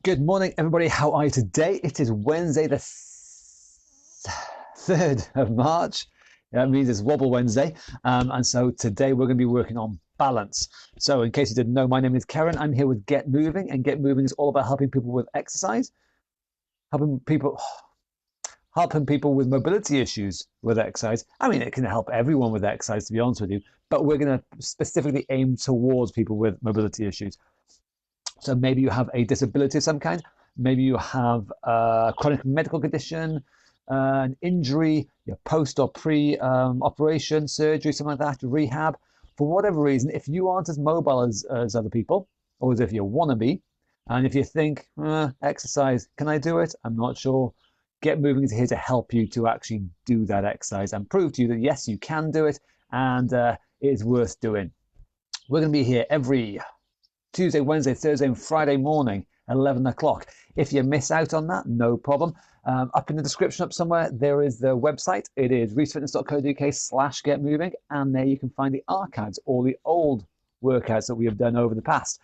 Good morning, everybody. How are you today? It is Wednesday, the 3rd of March. That means it's Wobble Wednesday. And so today we're going to be working on balance. So in case you didn't know, my name is Karen. I'm here with Get Moving, and Get Moving is all about helping people with exercise, helping people with mobility issues with exercise. I mean, it can help everyone with exercise, to be honest with you, but we're going to specifically aim towards people with mobility issues. So maybe you have a disability of some kind. Maybe you have a chronic medical condition, an injury, post or pre-operation, surgery, something like that, rehab. For whatever reason, if you aren't as mobile as other people, or as if you want to be, and if you think, exercise, can I do it? I'm not sure. Get Moving is here to help you to actually do that exercise and prove to you that, yes, you can do it, and it is worth doing. We're going to be here every Tuesday, Wednesday, Thursday, and Friday morning, 11 o'clock. If you miss out on that, no problem. Up in the description up somewhere, there is the website. It is reachfitness.co.uk/getmoving, and there you can find the archives, all the old workouts that we have done over the past.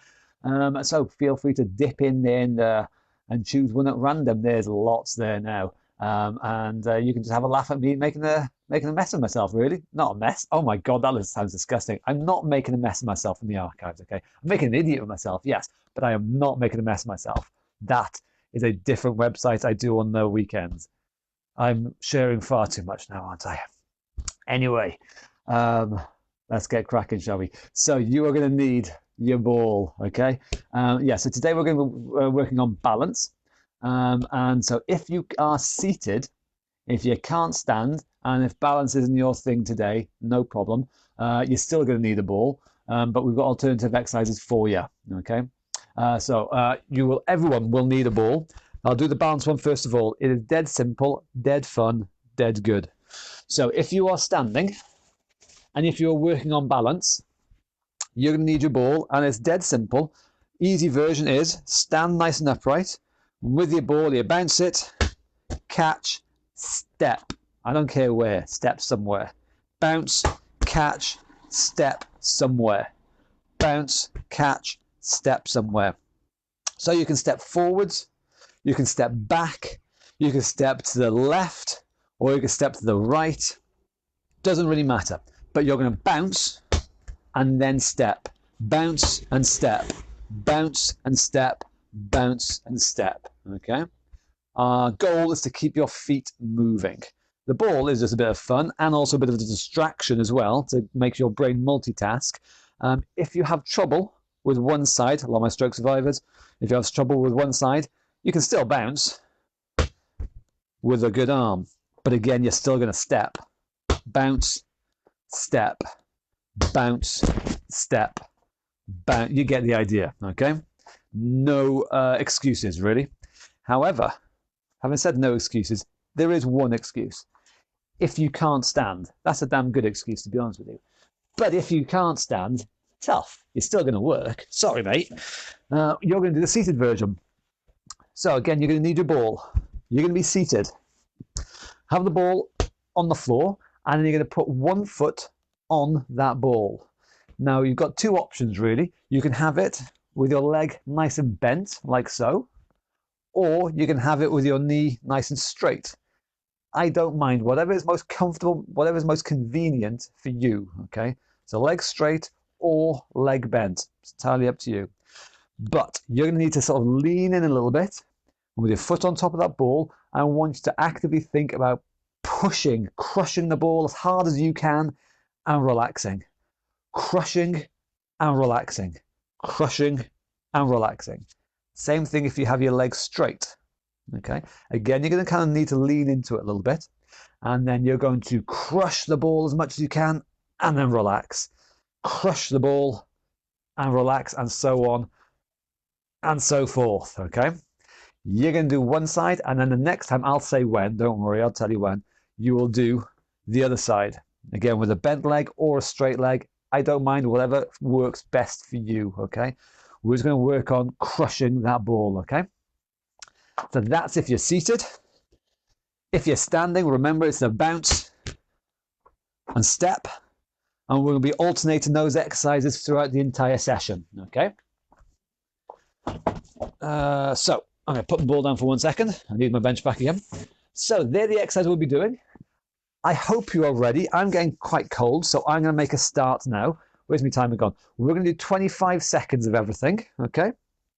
So feel free to dip in there and choose one at random. There's lots there now. And you can just have a laugh at me making a mess of myself, really. Not a mess. Oh my God, that sounds disgusting. I'm not making a mess of myself in the archives, okay? I'm making an idiot of myself, yes, but I am not making a mess of myself. That is a different website I do on the weekends. I'm sharing far too much now, aren't I? Anyway, let's get cracking, shall we? So you are going to need your ball, okay? So today we're going to be working on balance. And so if you are seated, if you can't stand, and if balance isn't your thing today, no problem. You're still going to need a ball, but we've got alternative exercises for you, okay? Everyone will need a ball. I'll do the balance one first of all. It is dead simple, dead fun, dead good. So if you are standing, and if you're working on balance, you're going to need your ball, and it's dead simple. Easy version is stand nice and upright. With your ball, you bounce it, catch, step. I don't care where, step somewhere. Bounce, catch, step somewhere. Bounce, catch, step somewhere. So you can step forwards, you can step back, you can step to the left, or you can step to the right. Doesn't really matter. But you're going to bounce and then step. Bounce and step. Bounce and step. Bounce and step. Okay? Our goal is to keep your feet moving. The ball is just a bit of fun and also a bit of a distraction as well to make your brain multitask. If you have trouble with one side, a lot of my stroke survivors, if you have trouble with one side, you can still bounce with a good arm. But again, you're still going to step. Bounce, step, bounce, step, bounce. You get the idea, okay? No excuses, really. However, having said no excuses, there is one excuse. If you can't stand, that's a damn good excuse, to be honest with you. But if you can't stand, tough. You're still going to work. Sorry, mate. You're going to do the seated version. So again, you're going to need your ball. You're going to be seated. Have the ball on the floor, and then you're going to put one foot on that ball. Now, you've got two options, really. You can have it with your leg nice and bent, like so, or you can have it with your knee nice and straight. I don't mind. Whatever is most comfortable, whatever is most convenient for you, okay? So leg straight or leg bent. It's entirely up to you. But you're going to need to sort of lean in a little bit with your foot on top of that ball. I want you to actively think about pushing, crushing the ball as hard as you can and relaxing. Crushing and relaxing. Crushing and relaxing. Same thing if you have your legs straight. Okay. Again, you're going to kind of need to lean into it a little bit. And then you're going to crush the ball as much as you can and then relax. Crush the ball and relax, and so on and so forth. Okay. You're going to do one side, and then the next time, I'll say when, don't worry, I'll tell you when, you will do the other side. Again, with a bent leg or a straight leg. I don't mind, whatever works best for you, okay? We're just going to work on crushing that ball, okay? So that's if you're seated. If you're standing, remember it's a bounce and step. And we're going to be alternating those exercises throughout the entire session, okay? So I'm going to put the ball down for 1 second. I need my bench back again. So they're the exercises we'll be doing. I hope you are ready. I'm getting quite cold, so I'm going to make a start now. Where's my timer gone? We're going to do 25 seconds of everything, okay?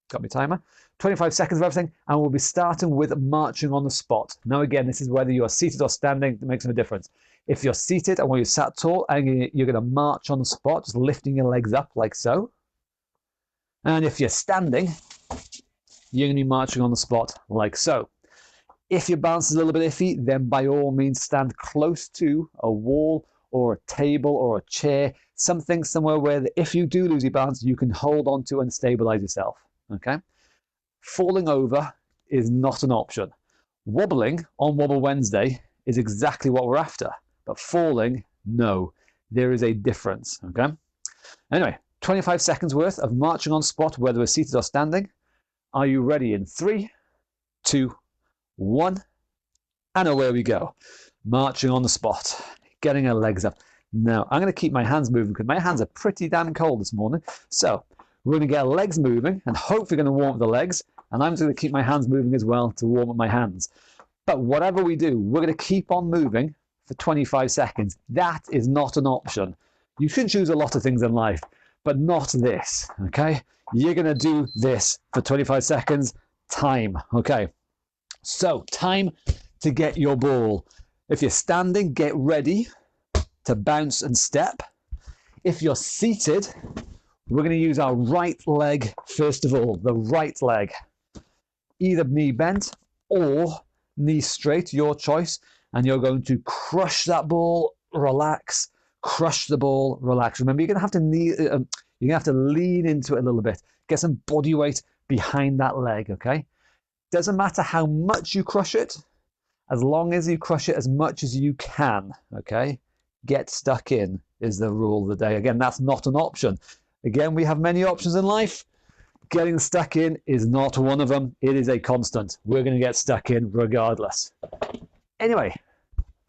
Got my timer. 25 seconds of everything, and we'll be starting with marching on the spot. Now, again, this is whether you are seated or standing. It makes no difference. If you're seated and when you're sat tall, and you're going to march on the spot, just lifting your legs up like so. And if you're standing, you're going to be marching on the spot like so. If your balance is a little bit iffy, then by all means stand close to a wall or a table or a chair, something somewhere where if you do lose your balance, you can hold on to and stabilize yourself. Okay? Falling over is not an option. Wobbling on Wobble Wednesday is exactly what we're after, but falling, no. There is a difference. Okay? Anyway, 25 seconds worth of marching on spot, whether we're seated or standing. Are you ready? In 3, 2, 1, and away we go. Marching on the spot, getting our legs up. Now, I'm going to keep my hands moving because my hands are pretty damn cold this morning. So, we're going to get our legs moving and hopefully going to warm up the legs. And I'm just going to keep my hands moving as well to warm up my hands. But whatever we do, we're going to keep on moving for 25 seconds. That is not an option. You can choose a lot of things in life, but not this, okay? You're going to do this for 25 seconds. Time, okay? So, time to get your ball. If you're standing, get ready to bounce and step. If you're seated, we're going to use our right leg first of all, the right leg. Either knee bent or knee straight, your choice. And you're going to crush that ball, relax, crush the ball, relax. Remember, you're going to have to lean into it a little bit. Get some body weight behind that leg, okay? Doesn't matter how much you crush it, as long as you crush it as much as you can, okay? Get stuck in is the rule of the day. Again, that's not an option. Again, we have many options in life. Getting stuck in is not one of them. It is a constant. We're going to get stuck in regardless. Anyway,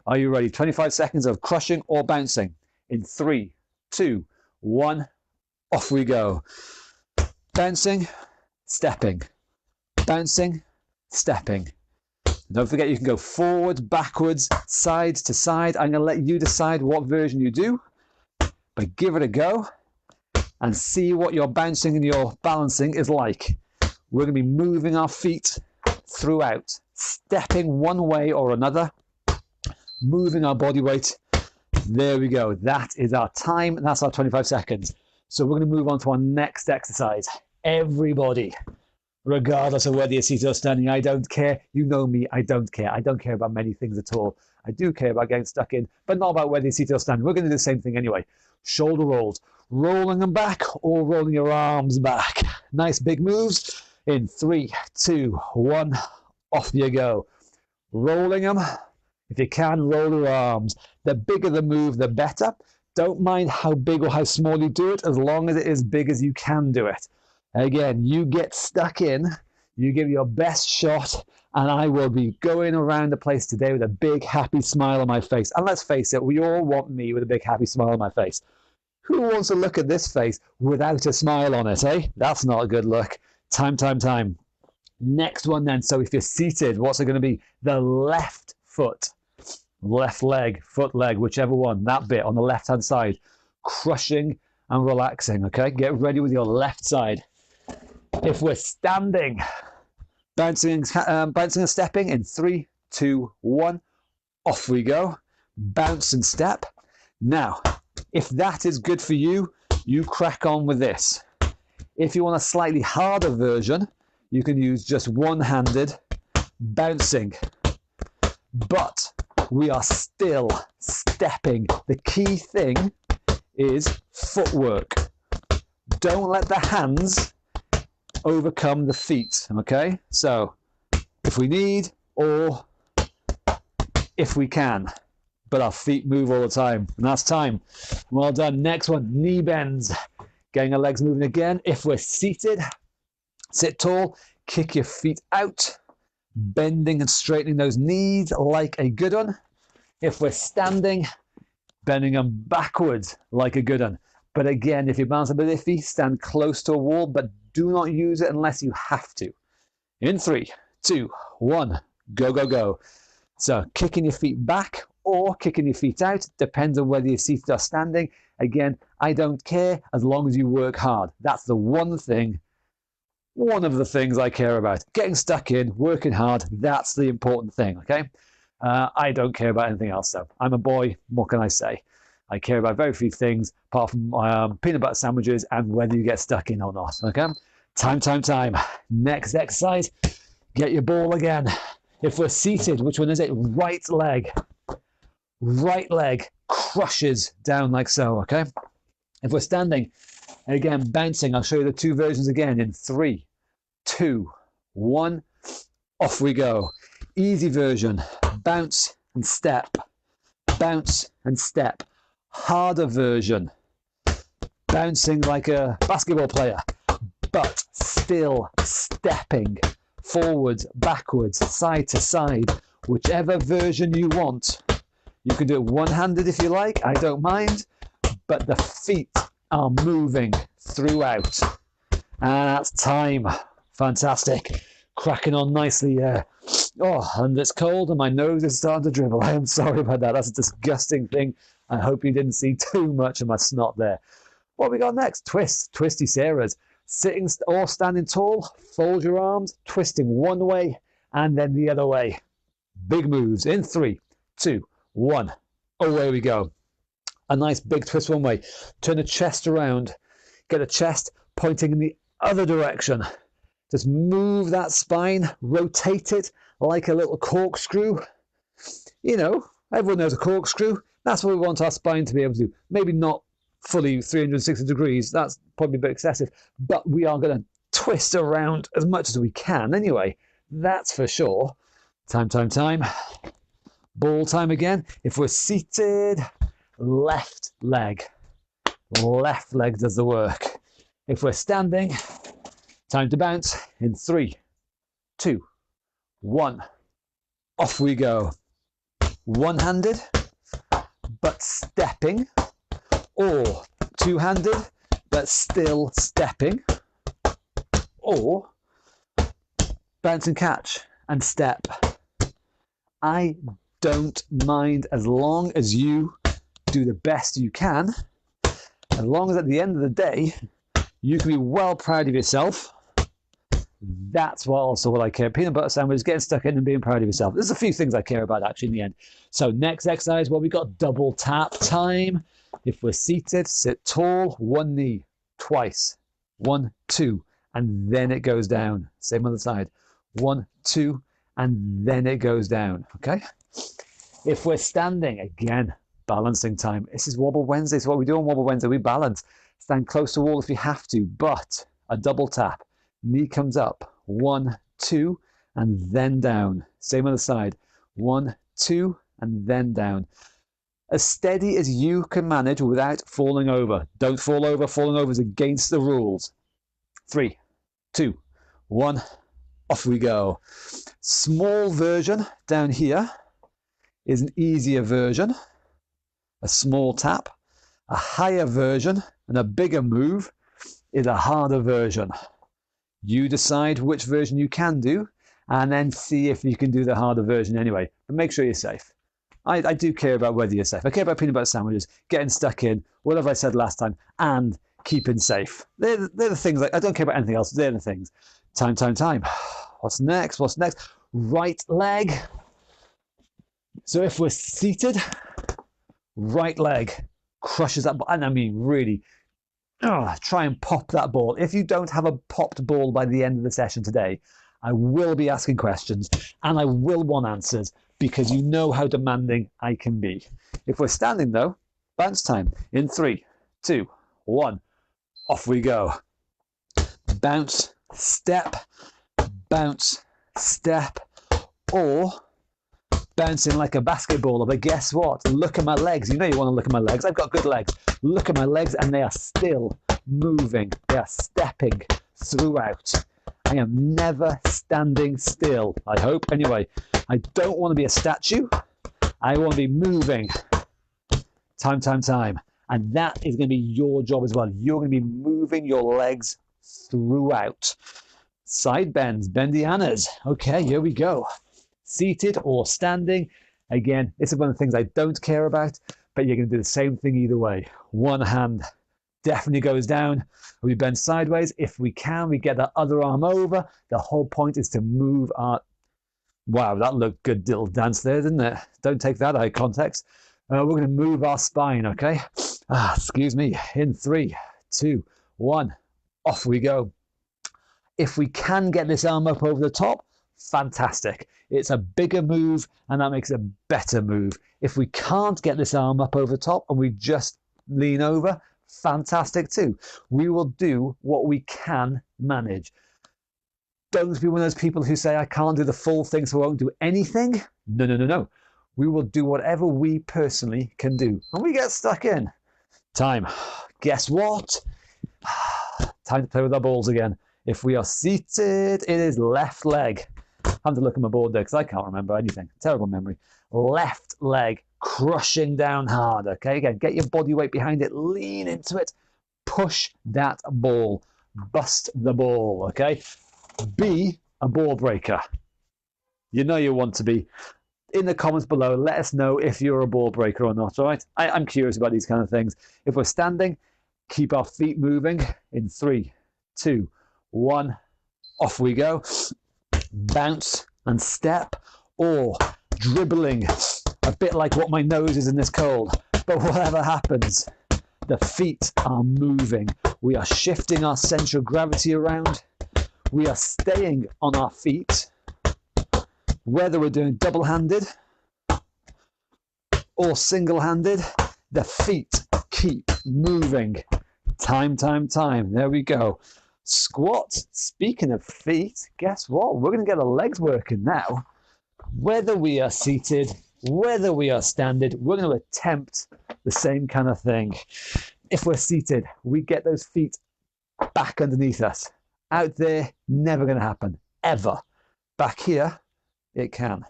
are you ready? 25 seconds of crushing or bouncing. In 3, 2, 1, off we go. Bouncing, stepping. Bouncing, stepping. Don't forget you can go forward, backwards, side to side. I'm going to let you decide what version you do, but give it a go and see what your bouncing and your balancing is like. We're going to be moving our feet throughout, stepping one way or another, moving our body weight. There we go. That is our time, and that's our 25 seconds. So we're going to move on to our next exercise. Everybody, regardless of whether you're seated or standing, I don't care. You know me, I don't care. I don't care about many things at all. I do care about getting stuck in, but not about whether you're seated or standing. We're going to do the same thing anyway. Shoulder rolls, rolling them back or rolling your arms back. Nice big moves. In 3, 2, 1, off you go. Rolling them. If you can, roll your arms. The bigger the move, the better. Don't mind how big or how small you do it, as long as it is big as you can do it. Again, you get stuck in, you give your best shot, and I will be going around the place today with a big, happy smile on my face. And let's face it, we all want me with a big, happy smile on my face. Who wants to look at this face without a smile on it, eh? That's not a good look. Time, time, time. Next one then. So if you're seated, what's it going to be? The left foot, left leg, foot leg, whichever one, that bit on the left-hand side. Crushing and relaxing, okay? Get ready with your left side. If we're standing, bouncing and stepping in 3, 2, 1, off we go. Bounce and step. Now, if that is good for you, you crack on with this. If you want a slightly harder version, you can use just one-handed bouncing. But we are still stepping. The key thing is footwork. Don't let the hands overcome the feet, okay? So, if we need or if we can. But our feet move all the time, and that's time. Well done. Next one, knee bends. Getting our legs moving again. If we're seated, sit tall, kick your feet out, bending and straightening those knees like a good one. If we're standing, bending them backwards like a good one. But again, if your balance is a bit iffy, stand close to a wall, but do not use it unless you have to. In 3, 2, 1, go, go, go. So kicking your feet back or kicking your feet out, depends on whether you're seated or standing. Again, I don't care as long as you work hard. That's the one of the things I care about. Getting stuck in, working hard, that's the important thing, okay? I don't care about anything else, though. I'm a boy, what can I say? I care about very few things, apart from peanut butter sandwiches and whether you get stuck in or not, okay? Time. Next exercise, get your ball again. If we're seated, which one is it? Right leg. Right leg crushes down like so, okay? If we're standing, again, bouncing, I'll show you the two versions again in 3, 2, 1, off we go. Easy version, bounce and step, bounce and step. Harder version, bouncing like a basketball player, but still stepping forwards, backwards, side to side, whichever version you want. You can do it one-handed if you like, I don't mind, but the feet are moving throughout. And that's time. Fantastic. Cracking on nicely here. Oh, and it's cold and my nose is starting to dribble. I am sorry about that. That's a disgusting thing. I hope you didn't see too much of my snot there. What have we got next? Twists, twisty Sarahs. Sitting or standing tall, fold your arms, twisting one way and then the other way. Big moves in 3, 2, 1. Away we go. A nice big twist one way. Turn the chest around. Get the chest pointing in the other direction. Just move that spine, rotate it like a little corkscrew. You know, everyone knows a corkscrew. That's what we want our spine to be able to do. Maybe not fully 360 degrees. That's probably a bit excessive. But we are going to twist around as much as we can anyway. That's for sure. Time. Ball time again. If we're seated, left leg. Left leg does the work. If we're standing, time to bounce in 3, 2, 1. Off we go. One-handed, but stepping, or two-handed, but still stepping, or bounce and catch and step. I don't mind as long as you do the best you can, as long as at the end of the day, you can be well proud of yourself. That's what I care. Peanut butter sandwich, getting stuck in and being proud of yourself. There's a few things I care about actually in the end. So next exercise, well, we got double tap time. If we're seated, sit tall, one knee, twice. 1, 2, and then it goes down. Same on the side. 1, 2, and then it goes down. Okay? If we're standing, again, balancing time. This is Wobble Wednesday. So what we do on Wobble Wednesday, we balance. Stand close to the wall if you have to, but a double tap. Knee comes up, 1, 2, and then down. Same on the side, 1, 2, and then down. As steady as you can manage without falling over. Don't fall over. Falling over is against the rules. 3, 2, 1, off we go. Small version down here is an easier version, a small tap. A higher version and a bigger move is a harder version. You decide which version you can do and then see if you can do the harder version anyway. But make sure you're safe. I do care about whether you're safe. I care about peanut butter sandwiches, getting stuck in, whatever I said last time, and keeping safe. They're the things. I don't care about anything else. They're the things. Time. What's next? Right leg. So if we're seated, right leg crushes that ball. And I mean really, try and pop that ball. If you don't have a popped ball by the end of the session today, I will be asking questions and I will want answers because you know how demanding I can be. If we're standing though, bounce time in 3, 2, 1, off we go. Bounce, step, or bouncing like a basketballer. But guess what? Look at my legs. You know you want to look at my legs. I've got good legs. Look at my legs and they are still moving. They are stepping throughout. I am never standing still, I hope. Anyway, I don't want to be a statue. I want to be moving. Time. And that is going to be your job as well. You're going to be moving your legs throughout. Side bends, bendianas. Okay, here we go. Seated or standing. Again, this is one of the things I don't care about, but you're going to do the same thing either way. One hand definitely goes down. We bend sideways. If we can, we get that other arm over. The whole point is to move our... Wow, that looked good little dance there, didn't it? Don't take that out of context. We're going to move our spine, okay? Excuse me. In 3, 2, 1. Off we go. If we can get this arm up over the top, fantastic. It's a bigger move, and that makes a better move. If we can't get this arm up over top and we just lean over, fantastic too. We will do what we can manage. Don't be one of those people who say, I can't do the full thing, so I won't do anything. No, no, no, no. We will do whatever we personally can do. And we get stuck in. Time. Guess what? Time to play with our balls again. If we are seated, it is left leg. I have to look at my board there because I can't remember anything. Terrible memory. Left leg crushing down hard. Okay, again, get your body weight behind it. Lean into it. Push that ball. Bust the ball. Okay. Be a ball breaker. You know you want to be. In the comments below, let us know if you're a ball breaker or not. All right. I'm curious about these kind of things. If we're standing, keep our feet moving. In 3, 2, 1. Off we go. Bounce and step, or dribbling, a bit like what my nose is in this cold. But whatever happens, the feet are moving. We are shifting our center of gravity around. We are staying on our feet, whether we're doing double-handed or single-handed. The feet keep moving. Time, time, time. There we go. Squat. Speaking of feet, guess what? We're going to get our legs working now. Whether we are seated, whether we are standing, we're going to attempt the same kind of thing. If we're seated, we get those feet back underneath us. Out there, never going to happen, ever. Back here, it can.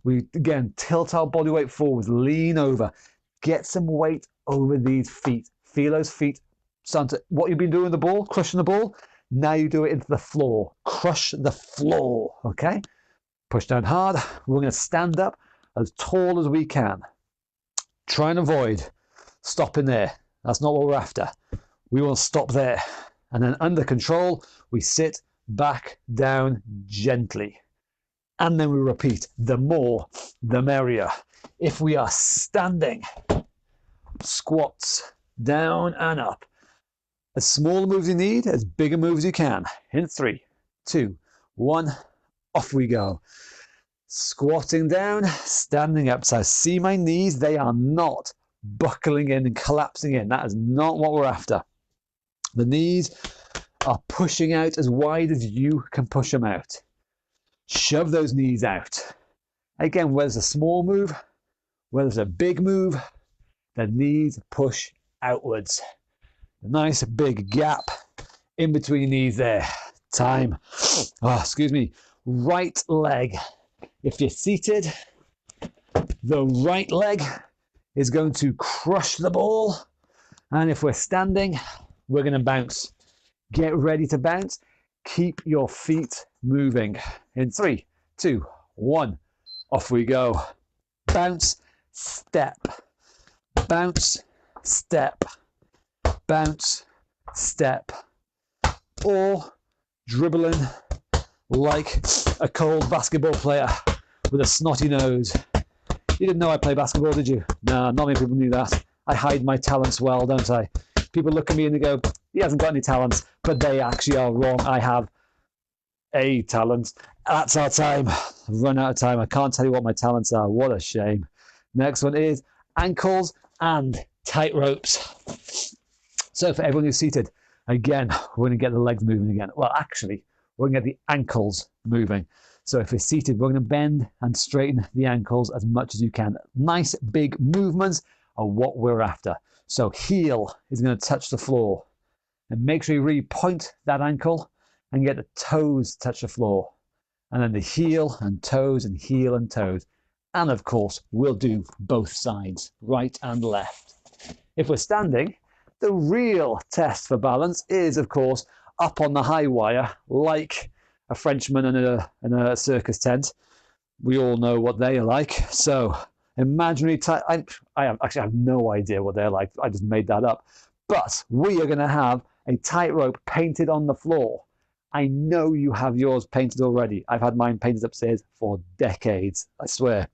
We, again, tilt our body weight forwards, lean over, get some weight over these feet. Feel those feet. What you've been doing with the ball, crushing the ball, now you do it into the floor. Crush the floor, okay? Push down hard. We're going to stand up as tall as we can. Try and avoid stopping there. That's not what we're after. We will stop there. And then under control, we sit back down gently. And then we repeat. The more, the merrier. If we are standing, squats, down and up. As small moves you need, as big a move as you can. In 3, 2, 1, off we go. Squatting down, standing up. So I see my knees, they are not buckling in and collapsing in. That is not what we're after. The knees are pushing out as wide as you can push them out. Shove those knees out. Again, whether it's a small move, whether it's a big move, the knees push outwards. A nice big gap in between knees there. Time. Excuse me. Right leg. If you're seated, the right leg is going to crush the ball. And if we're standing, we're going to bounce. Get ready to bounce. Keep your feet moving. In 3, 2, 1. Off we go. Bounce, step. Bounce, step. Bounce, step, or dribbling like a cold basketball player with a snotty nose. You didn't know I play basketball, did you? No, not many people knew that. I hide my talents well, don't I? People look at me and they go, he hasn't got any talents, but they actually are wrong. I have a talent. That's our time. I've run out of time. I can't tell you what my talents are. What a shame. Next one is ankles and tight ropes. So for everyone who's seated, again, we're going to get the legs moving again. Well, actually, we're going to get the ankles moving. So if you're seated, we're going to bend and straighten the ankles as much as you can. Nice big movements are what we're after. So heel is going to touch the floor. And make sure you really point that ankle and get the toes touch the floor. And then the heel and toes and heel and toes. And of course, we'll do both sides, right and left. If we're standing, the real test for balance is, of course, up on the high wire like a Frenchman in a circus tent. We all know what they are like. So imaginary I actually have no idea what they're like. I just made that up. But we are going to have a tightrope painted on the floor. I know you have yours painted already. I've had mine painted upstairs for decades, I swear.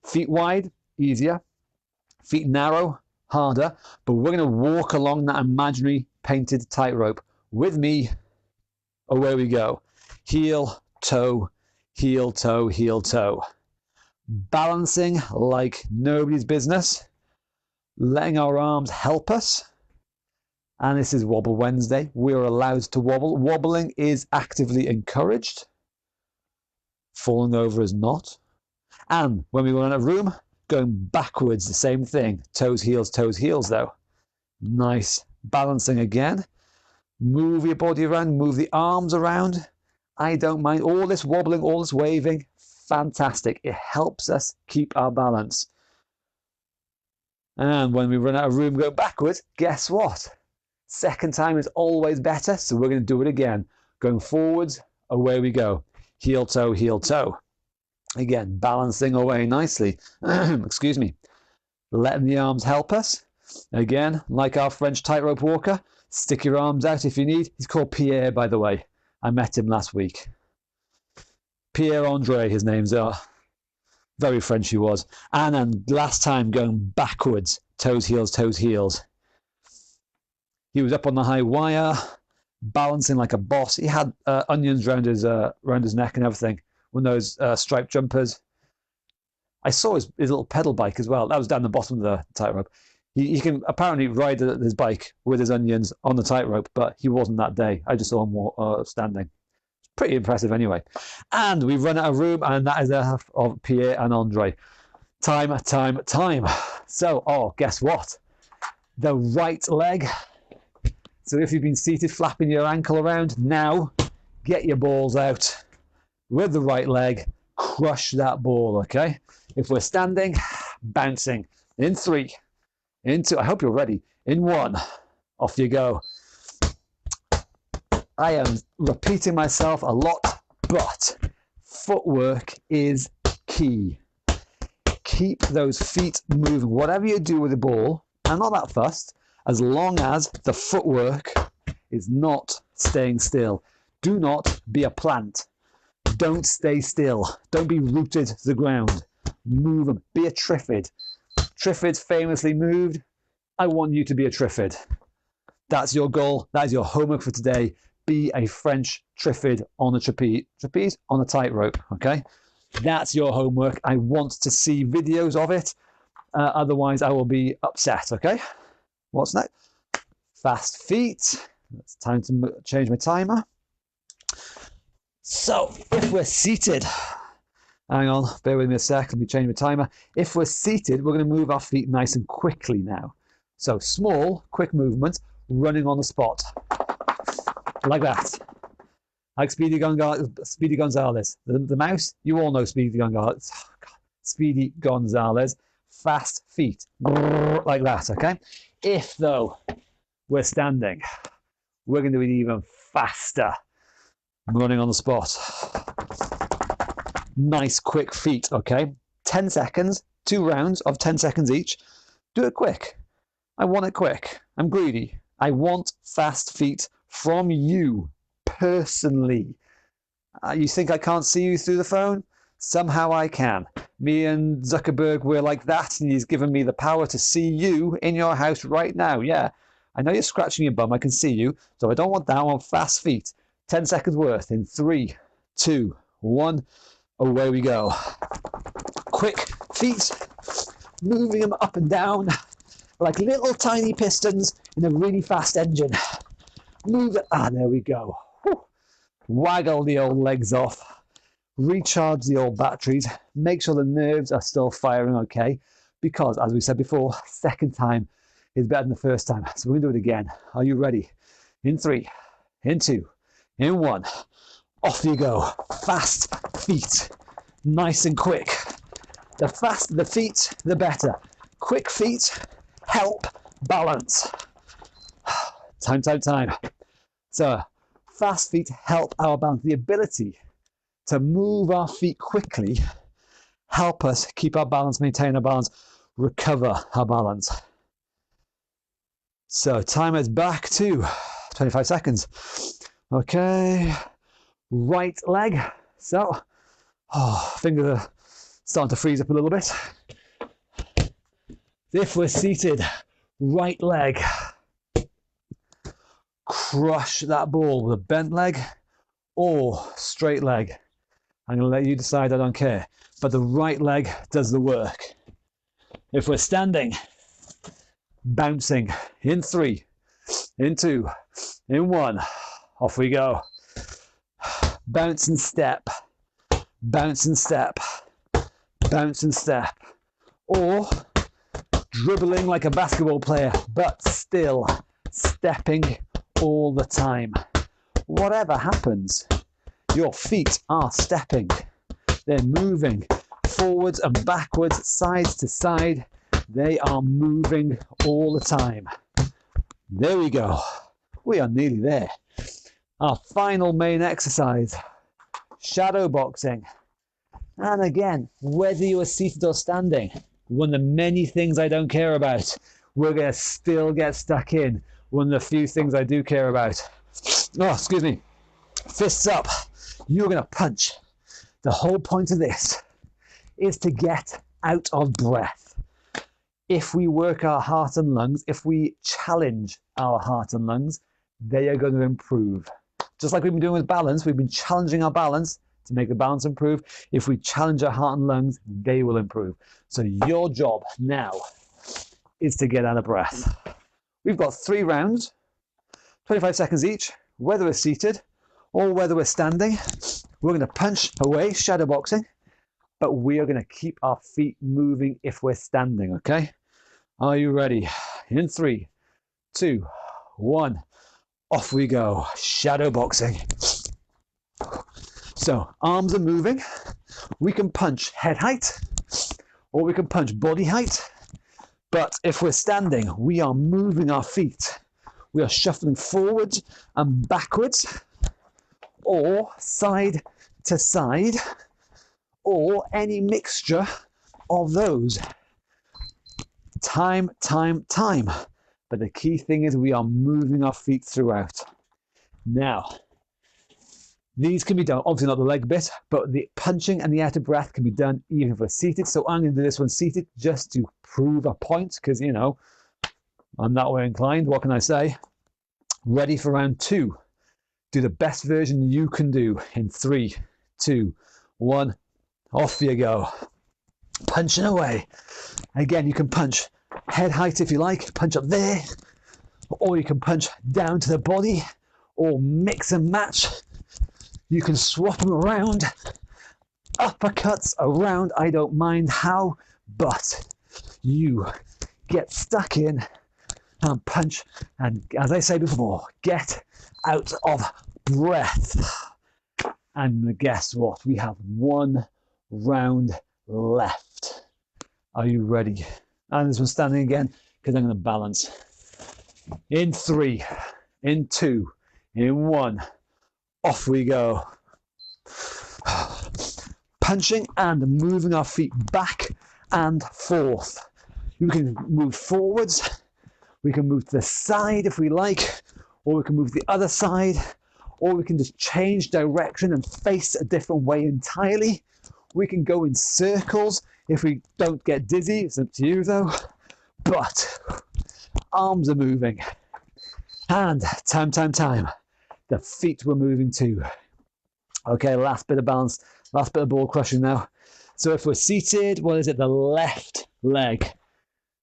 Feet wide, easier. Feet narrow, harder. But we're going to walk along that imaginary painted tightrope with me. Away we go. Heel, toe, heel, toe, heel, toe. Balancing like nobody's business. Letting our arms help us. And this is Wobble Wednesday. We are allowed to wobble. Wobbling is actively encouraged. Falling over is not. And when we run out of room, going backwards, the same thing. Toes, heels, though. Nice. Balancing again. Move your body around, move the arms around. I don't mind. All this wobbling, all this waving, fantastic. It helps us keep our balance. And when we run out of room going backwards, guess what? Second time is always better, so we're going to do it again. Going forwards, away we go. Heel, toe, heel, toe. Again, balancing away nicely. Excuse me. Letting the arms help us. Again, like our French tightrope walker, stick your arms out if you need. He's called Pierre, by the way. I met him last week. Pierre-Andre, his names are. Very French he was. And then last time going backwards. Toes, heels. He was up on the high wire, balancing like a boss. He had onions around his neck and everything. One of those striped jumpers. I saw his little pedal bike as well. That was down the bottom of the tightrope. He can apparently ride his bike with his onions on the tightrope, but he wasn't that day. I just saw him standing. Pretty impressive anyway. And we run out of room, and that is of Pierre and Andre. Time. So, guess what? The right leg. So if you've been seated, flapping your ankle around, now get your balls out with the right leg. Crush that ball, okay? If we're standing, bouncing. In 3, in 2. I hope you're ready. In 1, off you go. I am repeating myself a lot, but footwork is key. Keep those feet moving. Whatever you do with the ball, I'm not that fussed, as long as the footwork is not staying still. Do not be a plant. Don't stay still. Don't be rooted to the ground. Move them. Be a triffid. Triffids famously moved. I want you to be a triffid. That's your goal. That is your homework for today. Be a French triffid on a trapeze on a tightrope, okay? That's your homework. I want to see videos of it. Otherwise, I will be upset, okay? What's next? Fast feet. It's time to change my timer. So, if we're seated, hang on, bear with me a sec, let me change my timer. If we're seated, we're going to move our feet nice and quickly now. So, small, quick movement, running on the spot. Like that. Like Speedy Gonzalez. The mouse, you all know Speedy Gonzalez. Speedy Gonzalez. Fast feet. Like that, okay? If, though, we're standing, we're going to do it even faster. Running on the spot. Nice, quick feet, okay? 10 seconds, 2 rounds of 10 seconds each. Do it quick. I want it quick. I'm greedy. I want fast feet from you, personally. You think I can't see you through the phone? Somehow I can. Me and Zuckerberg, we're like that, and he's given me the power to see you in your house right now. Yeah, I know you're scratching your bum. I can see you. So I don't want that. I want fast feet. 10 seconds worth in 3, 2, 1. Away we go. Quick feet, moving them up and down like little tiny pistons in a really fast engine. Move it. There we go. Whew. Waggle the old legs off. Recharge the old batteries. Make sure the nerves are still firing okay. Because, as we said before, second time is better than the first time. So we're going to do it again. Are you ready? In 3, in 2, in 1. Off you go. Fast feet. Nice and quick. The faster the feet, the better. Quick feet help balance. Time. So, fast feet help our balance. The ability to move our feet quickly, help us keep our balance, maintain our balance, recover our balance. So timer is back to 25 seconds. Okay, right leg. So, fingers are starting to freeze up a little bit. If we're seated, right leg. Crush that ball with a bent leg or straight leg. I'm going to let you decide, I don't care. But the right leg does the work. If we're standing, bouncing in 3, in 2, in 1, off we go. Bounce and step, bounce and step, bounce and step. Or dribbling like a basketball player, but still stepping all the time. Whatever happens, your feet are stepping. They're moving forwards and backwards, sides to side. They are moving all the time. There we go. We are nearly there. Our final main exercise, shadow boxing. And again, whether you are seated or standing, one of the many things I don't care about, we're going to still get stuck in. One of the few things I do care about. Oh, excuse me. Fists up. You're going to punch. The whole point of this is to get out of breath. If we work our heart and lungs, if we challenge our heart and lungs, they are going to improve. Just like we've been doing with balance, we've been challenging our balance to make the balance improve. If we challenge our heart and lungs, they will improve. So your job now is to get out of breath. We've got 3 rounds, 25 seconds each, whether we're seated or whether we're standing. We're going to punch away, shadow boxing, but we are going to keep our feet moving if we're standing, okay? Are you ready? In 3, 2, 1, off we go. Shadow boxing. So arms are moving. We can punch head height or we can punch body height. But if we're standing, we are moving our feet. We are shuffling forwards and backwards or side to side or any mixture of those. Time, time, time. But the key thing is we are moving our feet throughout. Now, these can be done, obviously not the leg bit, but the punching and the out of breath can be done even if we're seated. So I'm going to do this one seated just to prove a point because, you know, I'm that way inclined. What can I say? Ready for round 2. Do the best version you can do in 3, 2, 1. Off you go. Punching away. Again, you can punch head height if you like, punch up there, or you can punch down to the body, or mix and match. You can swap them around, uppercuts around, I don't mind how, but you get stuck in and punch, and as I said before, get out of breath. And guess what? We have 1 round left. Are you ready? And this one's standing again because I'm going to balance. In 3, in 2, in 1. Off we go. Punching and moving our feet back and forth. You can move forwards. We can move to the side if we like, or we can move the other side, or we can just change direction and face a different way entirely. We can go in circles if we don't get dizzy. It's up to you though. But arms are moving. And time, time, time. The feet were moving too. Okay, last bit of balance, last bit of ball crushing now. So if we're seated, what is it? The left leg.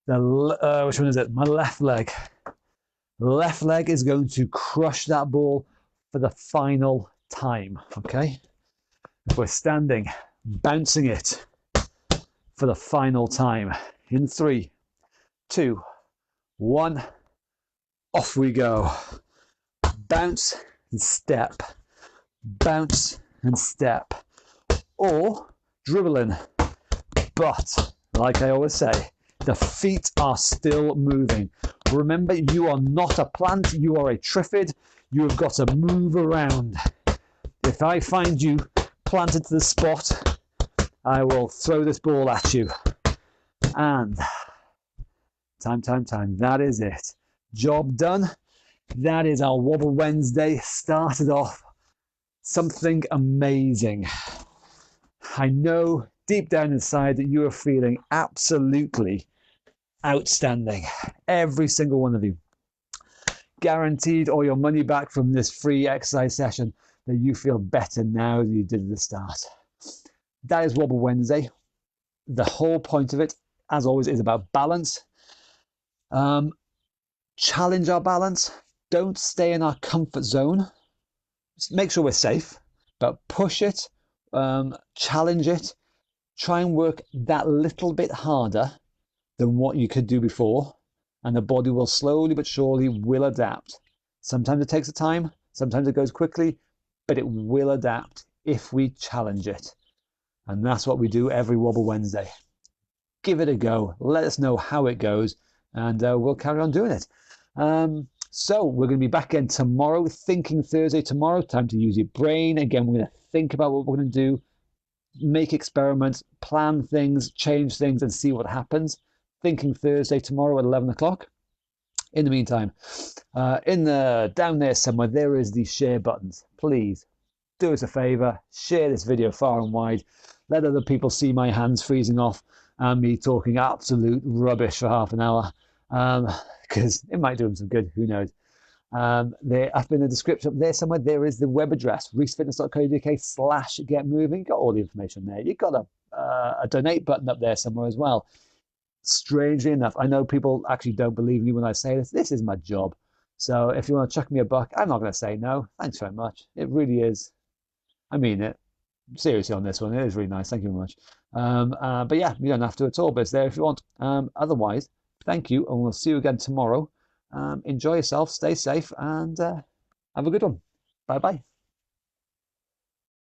Which one is it? My left leg. Left leg is going to crush that ball for the final time. Okay. If we're standing, bouncing it for the final time. In 3, 2, 1. Off we go. Bounce and step. Bounce and step. Or dribbling. But, like I always say, the feet are still moving. Remember, you are not a plant, you are a triffid. You have got to move around. If I find you planted to the spot, I will throw this ball at you. And time. That is it. Job done. That is our Wobble Wednesday. Started off something amazing. I know deep down inside that you are feeling absolutely outstanding. Every single one of you. Guaranteed all your money back from this free exercise session, that you feel better now than you did at the start. That is Wobble Wednesday. The whole point of it, as always, is about balance. Challenge our balance. Don't stay in our comfort zone. Just make sure we're safe, but push it, challenge it. Try and work that little bit harder than what you could do before, and the body will slowly but surely will adapt. Sometimes it takes a time, sometimes it goes quickly, but it will adapt if we challenge it. And that's what we do every Wobble Wednesday. Give it a go. Let us know how it goes, and we'll carry on doing it. So we're going to be back again tomorrow, Thinking Thursday tomorrow. Time to use your brain. Again, we're going to think about what we're going to do, make experiments, plan things, change things, and see what happens. Thinking Thursday tomorrow at 11 o'clock. In the meantime, down there somewhere, there is the share buttons. Please do us a favor, share this video far and wide. Let other people see my hands freezing off and me talking absolute rubbish for half an hour, because it might do them some good, who knows. There, up in the description up there somewhere, there is the web address, reesefitness.co.uk/getmoving. You've got all the information there. You've got a donate button up there somewhere as well. Strangely enough, I know people actually don't believe me when I say this. This is my job. So if you want to chuck me a buck, I'm not going to say no. Thanks very much. It really is. I mean it. Seriously on this one. It is really nice. Thank you very much. But yeah, you don't have to at all, but it's there if you want. Otherwise, thank you, and we'll see you again tomorrow. Enjoy yourself, stay safe, and have a good one. Bye-bye.